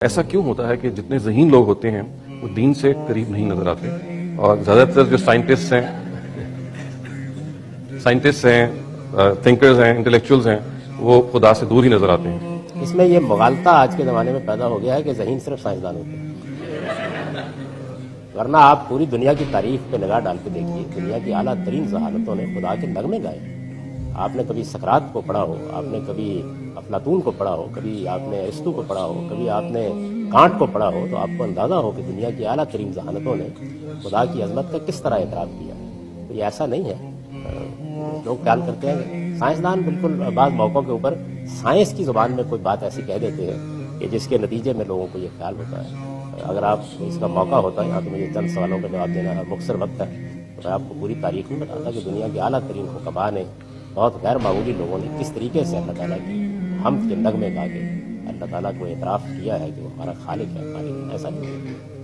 ایسا کیوں ہوتا ہے کہ جتنے ذہین لوگ ہوتے ہیں وہ دین سے قریب نہیں نظر آتے، اور زیادہ تر جو سائنٹسٹ ہیں، تھنکرز ہیں، انٹلیکچوئلز ہیں، وہ خدا سے دور ہی نظر آتے ہیں۔ اس میں یہ مغالطہ آج کے زمانے میں پیدا ہو گیا ہے کہ ذہین صرف سائنسدان ہوتے ہیں، ورنہ آپ پوری دنیا کی تاریخ پہ نگاہ ڈال کے دیکھیے، دنیا کی اعلیٰ ترین ذہانتوں نے خدا کے نغمے گائے۔ آپ نے کبھی سقراط کو پڑھا ہو، آپ نے کبھی افلاطون کو پڑھا ہو، کبھی آپ نے ارسطو کو پڑھا ہو، کبھی آپ نے کانٹ کو پڑھا ہو، تو آپ کو اندازہ ہو کہ دنیا کی اعلیٰ ترین ذہانتوں نے خدا کی عظمت کا کس طرح اعتراف کیا۔ تو یہ ایسا نہیں ہے، لوگ خیال کرتے ہیں کہ سائنسدان بالکل بعض موقعوں کے اوپر سائنس کی زبان میں کوئی بات ایسی کہہ دیتے ہیں کہ جس کے نتیجے میں لوگوں کو یہ خیال ہوتا ہے۔ اگر آپ اس کا موقع ہوتا ہے، یہاں تو مجھے چند سوالوں کا جواب دینا ہے، مختصر وقت ہے، تو میں آپ کو پوری تاریخ میں بتاتا کہ دنیا کے اعلیٰ ترین حکماء نے، بہت غیر معمولی لوگوں نے کس طریقے سے اللہ تعالیٰ کی حمد کے نغمے گا کے اللہ تعالیٰ کو اعتراف کیا ہے کہ وہ ہمارا خالق ہے، خالق ایسا نہیں ہے۔